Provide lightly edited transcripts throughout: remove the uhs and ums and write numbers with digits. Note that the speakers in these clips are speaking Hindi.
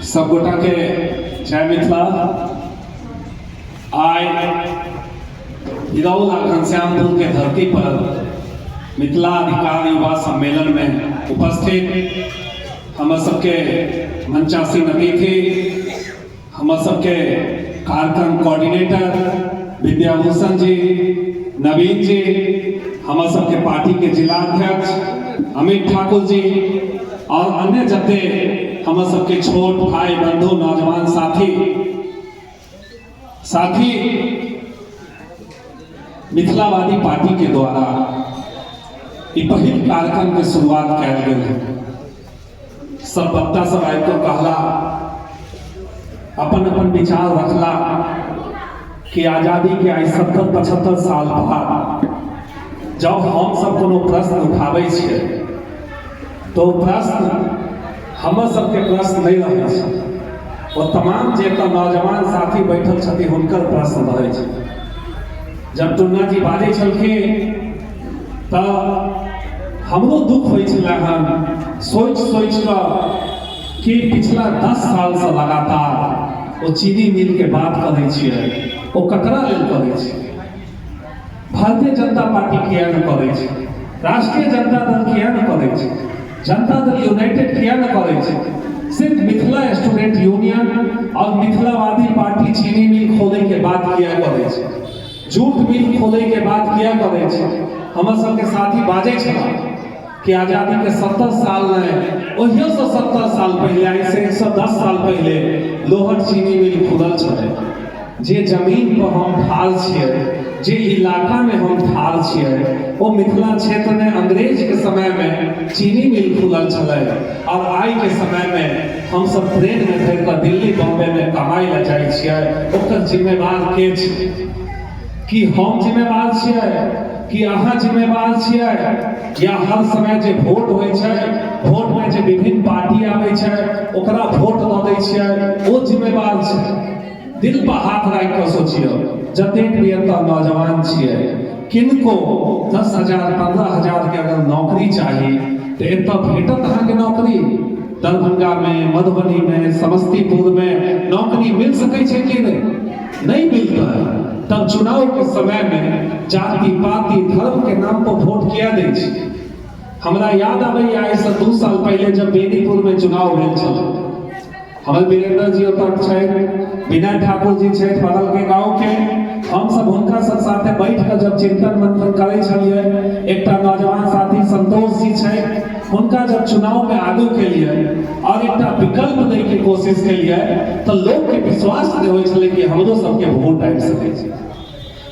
सब गोटा के जय मिथिला। आय हिरौल घनश्यामपुर के धरती पर मिथिला अधिकार युवा सम्मेलन में उपस्थित हम सबके मंचासीन अतिथि, हम सबके कार्यक्रम कोऑर्डिनेटर विद्याभूषण जी, नवीन जी, हम सबके पार्टी के जिला अध्यक्ष अमित ठाकुर जी और अन्य जते हम सबके छोट भाई बंधु नौजवान साथी मिथिलावादी पार्टी के द्वारा पहिल कार्यक्रम के शुरुआत कल गई है। सब वक्ता सब आए तो कहला अपन अपन विचार रखला कि आजादी के आई 70-75 साल बाद जब हम सब कोनो प्रश्न उठाबै छियै तो प्रश्न हम सबके प्रश्न नहीं रहे छै, वो तमाम जे नौजवान साथी बैठल छथिन हुनकर प्रश्न रहे छै। जब टुन्ना जी बाजै छलखिन तो हमरो दुख होइ छलै हन सोच कऽ कि पिछला 10 साल से लगातार वो चीनी मिल के बात करै छियै, वो ककरा लेल करै छै? भारतीय जनता पार्टी किया न करै छै? राष्ट्रीय जनता दल किया न करै छै? जनता दल यूनाइटेड किया न करे छै? सिर्फ मिथिला स्टूडेंट यूनियन और मिथिलावादी पार्टी चीनी मिल खोले के बाद किया करे छै? जूट मिल खोले के बाद किया करे छै? हम सबके साथी बाजे छला कि आजादी के 70 साल में ओहियो से 70 साल पहले ऐसे 110 साल पहले लोहट चीनी मिल खुलल छलै। जे जमीन पर हम ठाल छियै, जे इलाका में हम ठाल छियै, वो मिथिला क्षेत्र में अंग्रेज के समय में चीनी मिल खुलल छलै और आई के समय में हम सब ट्रेन में भर कर दिल्ली बॉम्बे में कमाई ले जाय छियै। ओकर जिम्मेवार के छै? कि हम जिम्मेवार छियै कि अहाँ जिम्मेवार छियै? या हर समय जे वोट होइ छै, वोट में जे विभिन्न पार्टी आबै छै ओकरा वोट दऽ दै छियै, वो जिम्मेवार छै? दिल पर हाथ राख कर सोचियो, जतेक भी एतऽ नौजवान छियै किनको 10,000 15,000 के अगर नौकरी चाहिए तो एतऽ भेटत अहाँके नौकरी? दरभंगा में, मधुबनी में, समस्तीपुर में नौकरी मिल सकै छै कि नहीं मिलता है? तब चुनाव के समय में जाति पाति धर्म के नाम पर वोट किया दै छै? हमरा याद आबै आइ से 2 साल पहले जब बेनीपुर में चुनाव भेल छल, हमर वीरेंद्र जी ओतऽ छै, विनय ठाकुर जी छै बगल के गांव के, हम सब हुनका सब साथे बैठ कर जब चिंतन मंथन करे छलिए, एकटा नौजवान साथी संतोष जी छै, हुनका जब चुनाव में आगू के लिए और एकटा विकल्प दै के कोशिश के लिए तो लोग के विश्वास नहीं होइ छले कि हमरो सब के वोट आबि सकै छै।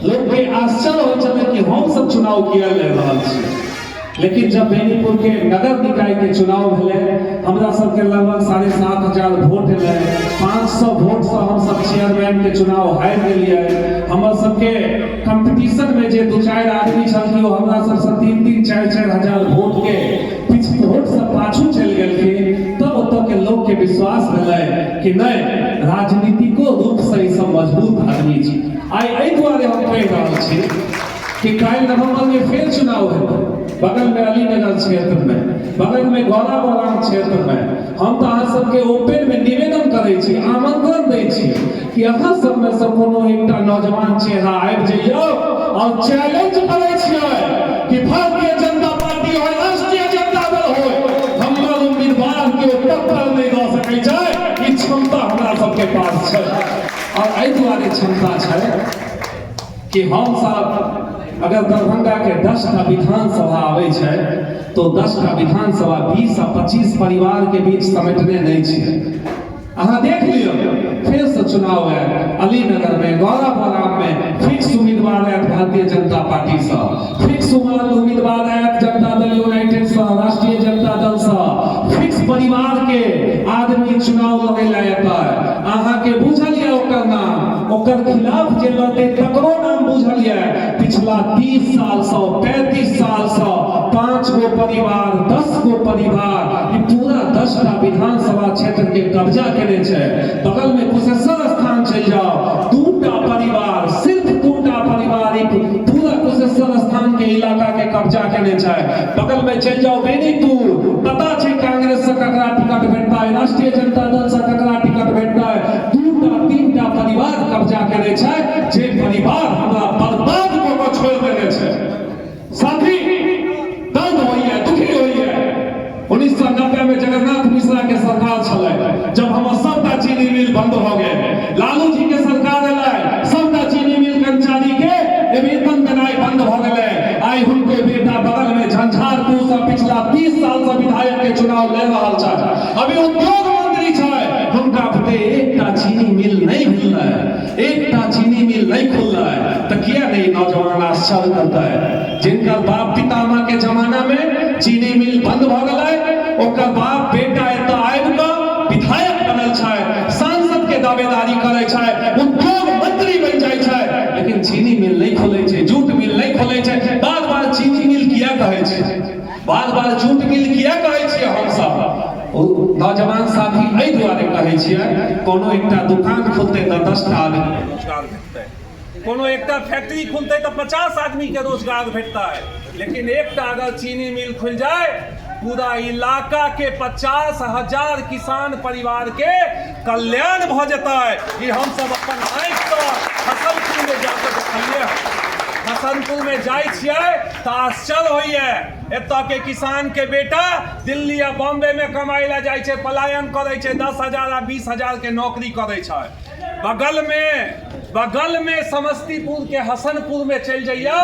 लोग के आश्चर्य होइ छले कि हम सब चुनाव किया ले रहल छी। लेकिन जब बेनीपुर के नगर निकाय के चुनाव भेले, हमरा सबके लगभग 7,500 वोट एले, 500 वोट से हम सब चेयरमैन के चुनाव हारि गेलिए। हमर सबके कंपटीशन में जे 2-4 आदमी छलखिन ओ हमरा सब से 3-3, 4-4 हजार वोट के पीछे वोट से पाछू चलि गेलखिन। तब ओतऽ के लोग के विश्वास भेलै कि नहीं, राजनीतिको रूप से ई सब मजबूत आदमी छै। आइ एहि दुआरे हम कहि रहल छी कि काल्हि नवंबर में फिर चुनाव हेतै, बगल में अलीनगर क्षेत्र में, बगल में गौराबौराम क्षेत्र में। हम तो अहाँ सबके ओपन में निवेदन करै छी, आमंत्रण दै छी कि अहाँ सब में से कोनो एकटा नौजवान चेहरा आबि जाइयो और चैलेंज करै छियै कि भारतीय जनता पार्टी और राष्ट्रीय जनता दल हो, हमर उम्मीदवार के टक्कर नहीं दऽ सकै छै। ई क्षमता हमरा सबके पास छै और एहि दुआरे क्षमता छै कि हम सब अगर दरभंगा के 10 टा विधानसभा आवे छै तो 10 टा विधानसभा 20 आ 25 परिवार के बीच समेटने नहीं छै। अहाँ देख लियो, फिर से चुनाव है अलीनगर में, गौराबौराम में फिक्स उम्मीदवार है भारतीय जनता पार्टी से, फिक्स उम्मीदवार है जनता दल यूनाइटेड से, राष्ट्रीय जनता दल से, फिक्स परिवार के आदमी चुनाव लड़े ला एतै। अहाँ के बुझलिए ओकर नाम, ओकर खिलाफ जे लड़ते तकरो नाम बुझलिए? पिछला 30 साल से, 35 साल से 5 गो परिवार, 10 गो परिवार ई पूरा 10 टा विधानसभा क्षेत्र के कब्जा केने छै। बगल में कुशेश्वर स्थान चल जाओ, 2 टा परिवार, सिर्फ 2 टा परिवार पूरा कुशेश्वर स्थान के इलाका के कब्जा केने छै। बगल में चल जाओ बेनीपुर, पता छै कांग्रेस से ककरा टिकट भेटता है, राष्ट्रीय जनता दल से ककरा के सरकार छलै, जब हम सबटा चीनी मिल बंद हो गए, लालू जी के सरकार एलै, सबटा चीनी मिल कर्मचारी के वेतन देनाइ बंद भ गेलै। आइ हुनके बेटा बगल में झंझारपुर से पिछला 30 साल से विधायक के चुनाव लड़ रहल छै, अभी उद्योग मंत्री छै, हुनका बुते एकटा चीनी मिल नहीं खुललै, एकटा चीनी मिल नहीं खुललै, त किया नहीं नौजवान आश्चर्य करतै। जिनकर बाप पितामह के जमाना में चीनी मिल बंद भ गेलै, ओकर बाप बेटा एतऽ आबि कऽ विधायक बनल छै, सांसद के दावेदारी करै छै, उद्योग मंत्री बन जाइ छै, लेकिन चीनी मिल नहीं खोलै छै, जूट मिल नहीं खोलै छै। बार बार चीनी मिल किया कहै छै, बार बार जूट मिल किया कहै छियै हम सब? नौजवान साथी एहि दुआरे कहै छियै, कोनो एकटा दुकान खोलतै तऽ 10 टा आदमी रोजगार भेटतै, कोनो एकटा फैक्ट्री खुलतै तऽ 50 आदमी के रोजगार भेटतै, लेकिन एकटा अगर चीनी मिल खुल जाए, पूरा इलाका के 50,000 किसान परिवार के कल्याण भ जेतै। ई हम सब अपन आँखि सँ हसनपुर में जाकर देखलियै। हसनपुर में जाय छियै तऽ आश्चर्य होइए, एतऽ के किसान के बेटा दिल्ली या बॉम्बे में कमाई ला जाइ छै, पलायन करे छै, 10,000 आ 20,000 के नौकरी करे छै। बगल में समस्तीपुर के हसनपुर में चल जाइयो,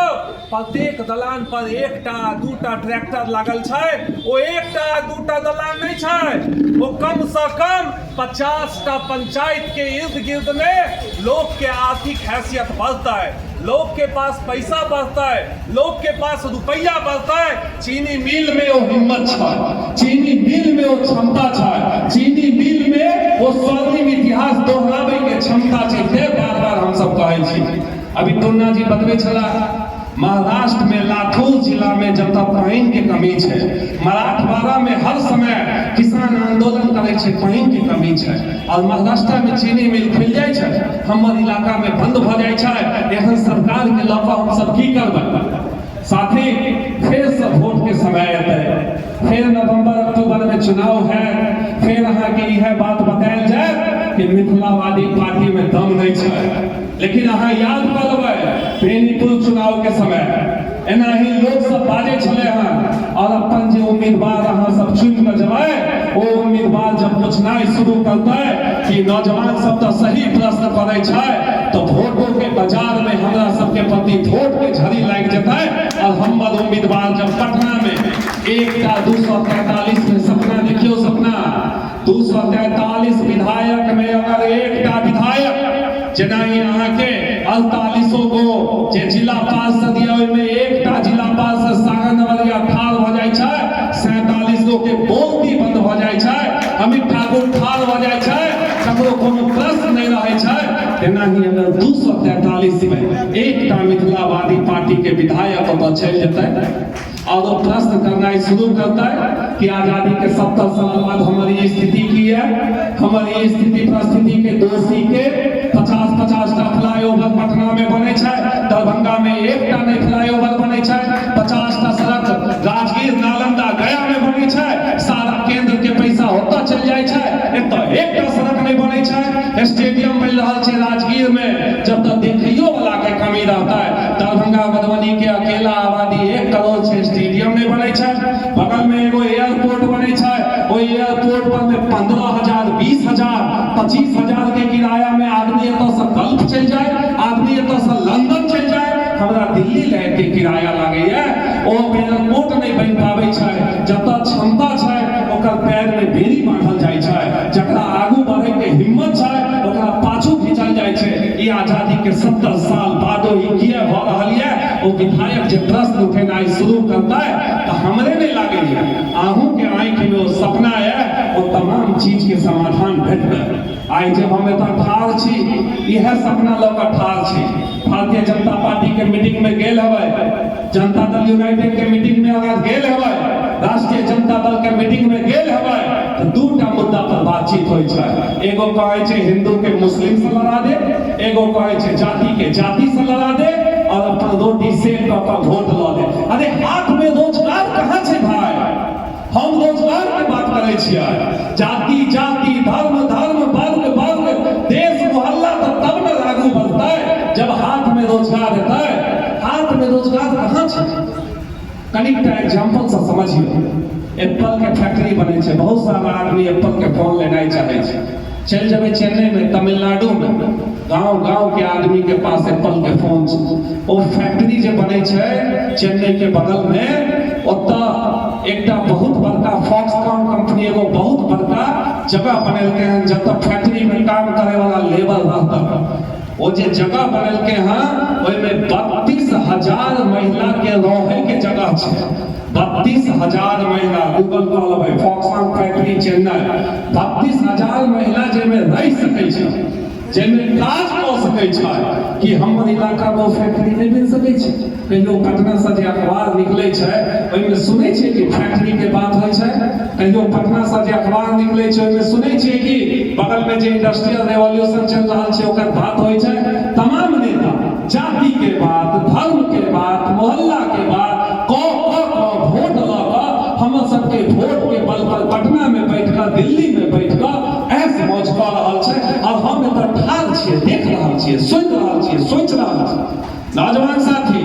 प्रत्येक दलान पर एकटा दूटा ट्रैक्टर लागल छै। ओ एकटा दूटा दलान नहीं छै, वो कम से कम 50टा पंचायत के इर्द गिर्द में लोग के आर्थिक हैसियत बढ़ता है, लोग के पास पैसा बढ़ता है, लोग के पास रुपया बढ़ता है। चीनी मिल में वो हिम्मत छै, चीनी मिल में वो क्षमता छै, चीनी मिल में वो स्वर्णिम इतिहास दोहराबै के क्षमता छै। बार बार हम सब कहै छी, अभी टोन्ना जी बतबै छला, महाराष्ट्र में लातूर जिला में जब तक पानी के कमी है, मराठवाड़ा में हर समय किसान आंदोलन करे छे, पानी के कमी है, और महाराष्ट्र में चीनी मिल खुल जाए छे, हमर इलाका में बंद भ जाए छे। एहन सरकार के लऽ कऽ हम सब की करबै? साथी, फिर से वोट के समय एतै, फिर नवंबर अक्टूबर में चुनाव है, फिर अहाँ के यह बात बतायल जाए कि मिथिलावादी पार्टी में दम नहीं है, लेकिन अहाँ याद कर लेबै बेनीपुर चुनाव के समय एना ही लोग सब बाजे छले हैं, और अपन जे उम्मीदवार अहाँ सब चुन कर जबै, वो उम्मीदवार जब पूछनाइ शुरू करतै कि नौजवान सब तो सही प्रश्न करे छै, तो वोटों के बाजार में हमरा सबके प्रति वोट के झड़ी लाग जेतै। और हमर उम्मीदवार जब पटना में एकटा 243 में सपना देखियो, सपना 243 विधायक में अगर एकटा विधायक जेना ही अहाँ के 48 गो जे जिला पार्षद या में एकटा जिला पार्षद सागरनवरिया ठाड़ भ जाय छै, 47 गो के बोलती बंद भ जाय छै, अमित ठाकुर ठाड़ भ जाय छै, ककरो कोनो प्रश्न नहीं रहे छै, तेना ही अगर 243 में एकटा मिथिलावादी पार्टी के विधायक ओतऽ चलि जेतै और वो प्रश्न करना शुरू करता है कि आजादी के 70 साल बाद हमारी ये स्थिति की है, हमारी ये स्थिति परिस्थिति के दोषी के 50-50 टा फ्लाईओवर पटना में बने छै, दरभंगा में एकटा नहीं फ्लाईओवर बने छै, 50 टा सड़क राजगीर नालंदा गया में बने छै, सारा केंद्र के पैसा होता चल जाए छै, एतऽ एकटा सड़क नहीं बने छै, स्टेडियम बन रहा है राजगीर में, जब तक देखियो वाला के कमी रहता है। दरभंगा मधुबनी के अकेला आबादी 1 करोड़ से स्टेडियम नहीं बने छै, बगल में एगो एयरपोर्ट बने छै, ओ एयरपोर्ट पर में 15,000 20,000 25,000 के किराया में आदमी एतऽ से गल्फ चल जाए, आदमी एतऽ से लंदन चल जाए, हमरा दिल्ली ले के किराया लागैया, ओ एयरपोर्ट नहीं बन पाबै छै, जतऽ क्षमता छै ओकर पैर में बेड़ी बांधल जाय छै, जकरा आगू बढ़े के हिम्मत छै ओकरा पाछू खींचल जाय छै। ई आजादी के 70 साल बादो ई किया भ रहल है, ओ विधायक जे प्रश्न उठेनाइ शुरू करता है तो हमरे नहीं लागे आहू के आंख में वो सपना है, वो तमाम चीज के समाधान भेटत। आई जब हम एतऽ ठाढ़ छी, यह सपना लऽ कऽ ठाढ़ छी, भारतीय जनता पार्टी के मीटिंग में गेल हबै, जनता दल यूनाइटेड के मीटिंग में अगर गेल हबै, राष्ट्रीय जनता दल के मीटिंग में गेल हबै, तो दूटा मुद्दा पर बातचीत होइ छै, एगो कहै छै हिंदू के मुस्लिम से लड़ा दे, एगो कहै छै जाति के जाति से लड़ा दे, और अपन रोटी सेक कऽ वोट लऽ दे। अरे हाथ में रोजगार कहाँ छै भाई? हम रोजगार के बात करे छियै, जाति जाति धर्म धर्म वर्ग वर्ग देश मोहल्ला तो तब न आगू बढ़तै जब हाथ में रोजगार हेतै। हाथ में रोजगार कहाँ छै? कनिकटा एग्जाम्पल से समझिए। एप्पल के फैक्ट्री बने छे, बहुत सारा आदमी एप्पल के फोन लेना चाहे छे। चल जब चेन्नई में, तमिलनाडु में गांव गांव के आदमी के पास एप्पल के फोन छे। वो फैक्ट्री जो बने छे चेन्नई के बगल में, ओता एकटा बहुत बड़का फॉक्सकॉन कंपनी एगो बहुत बड़का जगह बनेलके हैं, जब तक फैक्ट्री में काम करे वाला लेबर रहता। वो जे जगह बनेलके हैं ओई में 32,000 महिला के रहे के जगह छे। 32,000 महिला, गूगल कॉल भाई फॉक्सकॉन फैक्ट्री चेन्नई, 32,000 महिला जे में रह सकै छै, जे में काज क सकै छै कि हमर इलाका में फैक्ट्री नहीं बन सकै छै। कहियो पटना से जे अखबार निकले छै ओई में सुनै छै कि फैक्ट्री के बात होय छै। कहियो पटना से जे अखबार निकले छै ओई में सुनै छै कि बगल में जे इंडस्ट्रियल रेवोल्यूशन चल रहल छै ओकर बात होय छै। तमाम नेता जाति के बात, धर्म के बात, मोहल्ला के बात वोट लगा हम सबके वोट के बल पर पटना में बैठकर, दिल्ली में बैठकर ऐस मौज कर रहल छै। और हम एतऽ ठाढ़ छियै, देख रहल छियै, सोच रहल छियै। नौजवान साथी,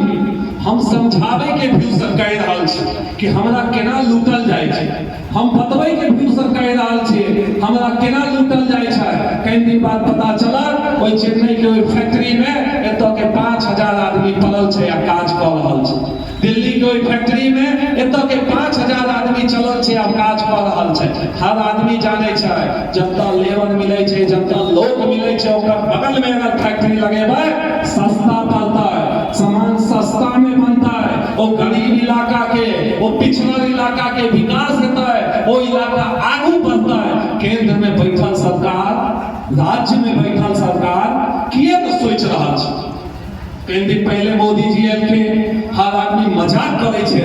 हम समझावे के भीतर कह रहल छी कि हमरा केना लूटल जाय छै, हम बतबै के भीतर कह रहल छी हमरा केना लूटल जाय छै। कई दिन बाद पता चला ओई चेन्नई के ओई फैक्ट्री में एतऽ के 5,000 आदमी पड़ल छै आ काज क रहल छै। दिल्ली के ओई फैक्ट्री में एतऽ के 5,000 आदमी चलल छै आ काज क रहल छै। हर आदमी जाने छै जतऽ लेबर मिलै छै, जतऽ लोग मिलै छै, ओकर बगल में अगर फैक्ट्री लगेबै सस्ता पड़ता है, सामान सस्ता में बनता है। वो गरीब इलाका के, वो पिछड़ा इलाका के विकास होता है, वो इलाका आगू बढ़ता है। केंद्र में बैठल सरकार, राज्य में बैठल सरकार किए तो सोच रहा है। कई दिन पहले मोदी जी एलके, हर आदमी मजाक करे छे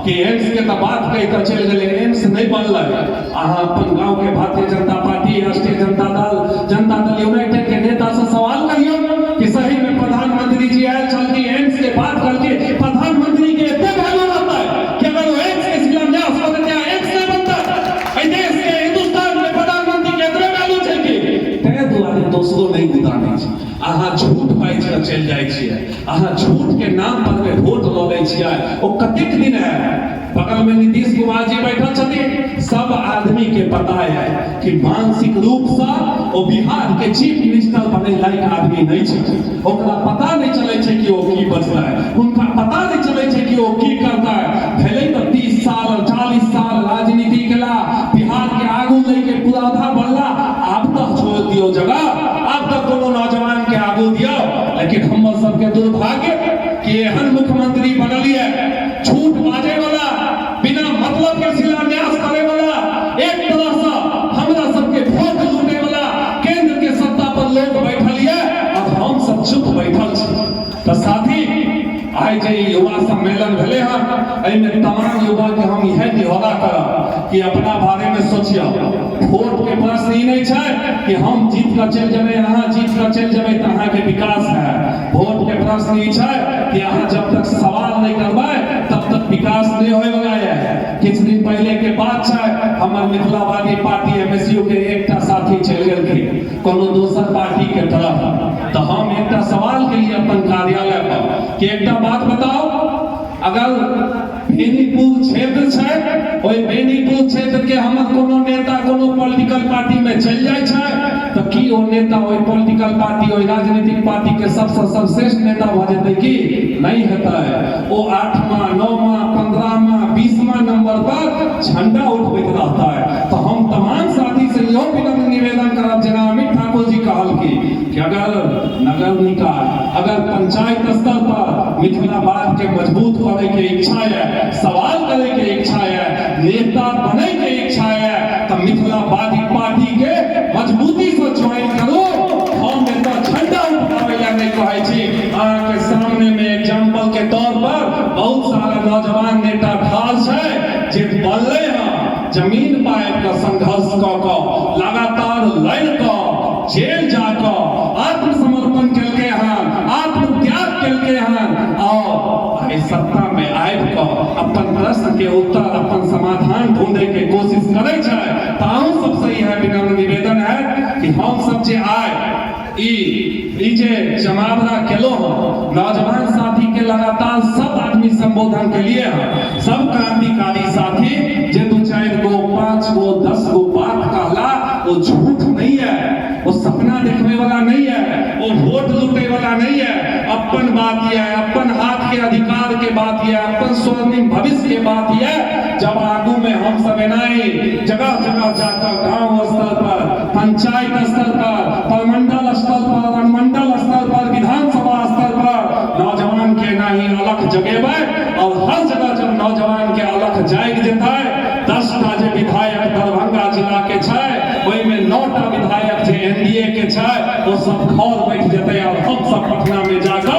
कि एम्स के तो बात कह के चल गए, एम्स नहीं बनल। अहाँ अपन गांव के भारतीय जनता पार्टी, राष्ट्रीय जनता दल यूनाइटेड के नेता से सवाल करियो कि सही में प्रधानमंत्री जी आयल छल कि एम्स के बात करके प्रधानमंत्री के एते वैल्यू रहता है कि अगर वो एम्स के शिलान्यास कर देते हैं एम्स नहीं बनता। ऐ देश के हिंदुस्तान में प्रधानमंत्री के एते वैल्यू छै कि तै दुआरे दोसरो नहीं उतारने छै। अहाँ झूठ बाइज के चल जाय छियै, अहाँ झूठ के नाम पर में वोट लऽ लै छियै। ओ कतेक दिन है बगल में नीतीश कुमार जी बैठल छथिन, सब आदमी के पता है कि मानसिक रूप से ओ बिहार के चीफ मिनिस्टर बने लायक आदमी नहीं छै। ओकरा पता नहीं चले छै कि ओ की बजता है, उनका पता नहीं चले छै कि ओ की करता है। भेलै तो 30 साल 40 साल राजनीति केला, बिहार के आगू लेके पुराधा बढ़ला, आब तो छोड़ दियो जगह, आब तो कोनो नौजवान के आगू दियो। लेकिन हम सबके दुर्भाग्य कि एहन मुख्यमंत्री बनलिए, झूठ बाजे वाला, बिना मतलब के शिलान्यास करे वाला, एक तरह से हमरा सबके वोट लूटे वाला केंद्र के सत्ता पर लोग बैठलिए और हम सब चुप बैठल छी। तो साथी, आज जे युवा सम्मेलन भेले हैं, एहि में तमाम युवा के हम यह निहोरा करब कि अपना बारे में सोचियो। वोट के प्रश्न ही नहीं है कि हम जीत कर चल जाबे, अहाँ जीत कर चल जाबे तो अहाँ के विकास है। वोट के प्रश्न ही है कि अहाँ जब तक सवाल नहीं करबै तब तक विकास नहीं होय वाला है। कुछ दिन पहले के बात है, हमर मिथिलावादी पार्टी एमएसयू के एकटा साथी चल गेलखिन कोनो दोसर पार्टी के तरफ। तो हम एकटा सवाल के लिए अपन कार्यालय पर कि एकटा बात बताओ, अगर बेनीपुर क्षेत्र है, ओई बेनीपुर क्षेत्र के हमर कोनो नेता कोनो पॉलिटिकल पार्टी में चल जाय छै तो की ओ नेता ओई पॉलिटिकल पार्टी, ओई राजनीतिक पार्टी के सबसे सर्वश्रेष्ठ नेता भ जेतै कि नहीं हेतै? ओ 8वां 9वां 15वां 20वां नंबर पर झंडा उठबैत रहता है। तो हम तमाम साथी से यो विनम्र निवेदन करब, जेना अमित ठाकुर जी कहल कि अगर नगर निकाय, अगर पंचायत स्तर पर मिथिलावाद के मजबूत करे के इच्छा है, सवाल करे के इच्छा है, नेता बने के इच्छा है, तो मिथिलावादी पार्टी के मजबूती से ज्वाइन करो। हम नेता झंडा उठावे ला नहीं कहै छी, अहाँ के सामने में एग्जांपल के तौर पर बहुत सारा नौजवान नेता ठाढ़ छै जे बनले हैं, जमीन पाइब का संघर्ष क लगातार लड़ क जेल जाकर आत्मसमर्पण केलके हैं, आत्मत्याग केलके हैं और इस सत्ता में आबि कऽ अपन प्रश्न के उत्तर, अपन समाधान ढूंढे के कोशिश करे छै। ताहू सबसे यह विनम्र निवेदन है कि हम सब जे आए ई जे जमावड़ा केलो हैं, नौजवान साथी के लगातार सब आदमी संबोधन के लिए हैं, सब क्रांतिकारी साथी जे वो झूठ नहीं है, वो सपना देखने वाला नहीं है, वो वोट लूटे वाला नहीं है। अपन बात यह है, अपन हाथ के अधिकार के बात यह है, अपन स्वर्णिम भविष्य के बात यह है। जब आगू में हम सब एनाई जगह जगह जाकर गांव स्तर पर, पंचायत स्तर पर, प्रमंडल स्तर पर, अनुमंडल स्तर पर, विधानसभा स्तर पर नौजवान के नाही अलख जगेबे। और हर जगह जब नौजवान के अलख जाग जेतै, 10टा जे विधायक दरभंगा जिला के छै, ओहि में 9टा विधायक जे एनडीए के छै, वो सब घर बैठ जेतै और हम सब पटना में जाकर